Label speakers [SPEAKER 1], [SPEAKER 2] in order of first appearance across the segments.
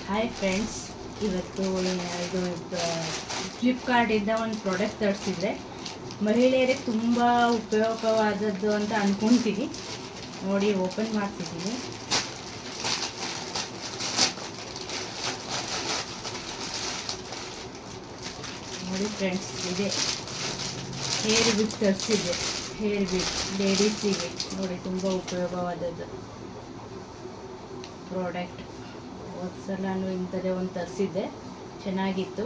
[SPEAKER 1] Hi friends, ಇವತ್ತು ಇದು ಫ್ಲಿಪ್ಕಾರ್ಟಿಂದ ಒಂದು ಪ್ರಾಡಕ್ಟ್ ತರಿಸಿದ್ರೆ ಮಹಿಳೆಯರಿಗೆ ತುಂಬ ಉಪಯೋಗವಾದದ್ದು ಅಂತ ಅಂದ್ಕೊತೀನಿ. ನೋಡಿ, ಓಪನ್ ಮಾಡ್ತಿದ್ದೀನಿ. ನೋಡಿ ಫ್ರೆಂಡ್ಸ್, ಇದೆ ಹೇರ್ ಬಿಟ್ ತರಿಸಿದ್ದೆ. ಹೇರ್ ಬಿಟ್ ಲೇಡೀಸಿಗೆ ನೋಡಿ ತುಂಬ ಉಪಯೋಗವಾದದ್ದು ಪ್ರಾಡಕ್ಟ್. ಸಲ ನಾನು ಇಂಥದ್ದೇ ಒಂದು ತರಿಸಿದ್ದೆ, ಚೆನ್ನಾಗಿತ್ತು.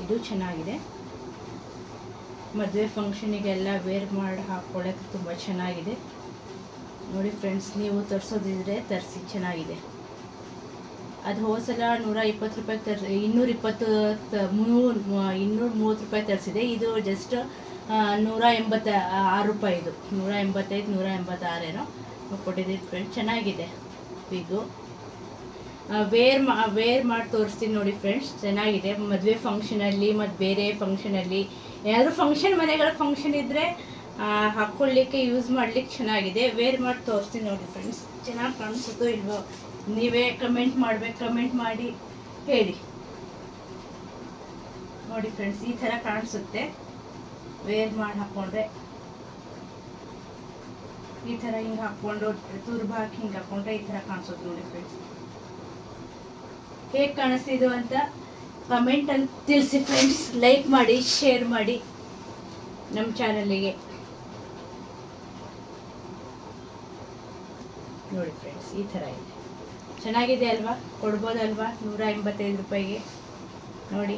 [SPEAKER 1] ಇದು ಚೆನ್ನಾಗಿದೆ, ಮದುವೆ ಫಂಕ್ಷನಿಗೆಲ್ಲ ವೇರ್ ಮಾಡಿ ಹಾಕ್ಕೊಳ್ಳೋಕ್ಕೆ ತುಂಬ ಚೆನ್ನಾಗಿದೆ. ನೋಡಿ ಫ್ರೆಂಡ್ಸ್, ನೀವು ತರಿಸೋದಿದ್ರೆ ತರಿಸಿ, ಚೆನ್ನಾಗಿದೆ. ಅದು ಹೋದ್ಸಲ 120 ರೂಪಾಯಿ 230 ರೂಪಾಯಿ ತರಿಸಿದೆ. ಇದು ಜಸ್ಟ್ 186 ರೂಪಾಯಿ. ಇದು 185 186 ಏನೋ ಕೊಟ್ಟಿದ್ದೀನಿ ಫ್ರೆಂಡ್ಸ್. ಚೆನ್ನಾಗಿದೆ. ವಿಗು ವೇರ್ ಮಾಡಿ ತೋರಿಸ್ತೀನಿ ನೋಡಿ ಫ್ರೆಂಡ್ಸ್. ಚೆನ್ನಾಗಿದೆ. ಮದುವೆ ಫಂಕ್ಷನಲ್ಲಿ ಮತ್ತು ಬೇರೆ ಫಂಕ್ಷನಲ್ಲಿ ಏನಾದರೂ ಮನೆಗಳ ಫಂಕ್ಷನ್ ಇದ್ದರೆ ಹಾಕ್ಕೊಳ್ಳಿಕ್ಕೆ ಯೂಸ್ ಮಾಡಲಿಕ್ಕೆ ಚೆನ್ನಾಗಿದೆ. ವೇರ್ ಮಾಡಿ ತೋರಿಸ್ತೀನಿ ನೋಡಿ ಫ್ರೆಂಡ್ಸ್. ಚೆನ್ನಾಗಿ ಕಾಣಿಸುತ್ತೋ ಇಲ್ವೋ ನೀವೇ ಕಮೆಂಟ್ ಮಾಡಿ ಹೇಳಿ. ನೋಡಿ ಫ್ರೆಂಡ್ಸ್, ಈ ಥರ ಕಾಣಿಸುತ್ತೆ. ವೇರ್ ಮಾಡಿ ಹಾಕ್ಕೊಂಡ್ರೆ ಈ ಥರ ಹಿಂಗೆ ಹಾಕ್ಕೊಂಡು ತುರ್ಬು ಹಾಕಿ ಹಿಂಗೆ ಹಾಕ್ಕೊಂಡ್ರೆ ಈ ಥರ ಕಾಣಿಸುತ್ತೆ ನೋಡಿ ಫ್ರೆಂಡ್ಸ್. ಹೇಗೆ ಕಾಣಿಸ್ತಿದ್ದು ಅಂತ ಕಮೆಂಟ್ ಅಂತ ತಿಳಿಸಿ ಫ್ರೆಂಡ್ಸ್. ಲೈಕ್ ಮಾಡಿ, ಶೇರ್ ಮಾಡಿ ನಮ್ಮ ಚಾನಲಿಗೆ. ನೋಡಿ ಫ್ರೆಂಡ್ಸ್, ಈ ಥರ ಇದೆ. ಚೆನ್ನಾಗಿದೆ ಅಲ್ವಾ? ಕೊಡ್ಬೋದಲ್ವಾ 185 ರೂಪಾಯಿಗೆ? ನೋಡಿ.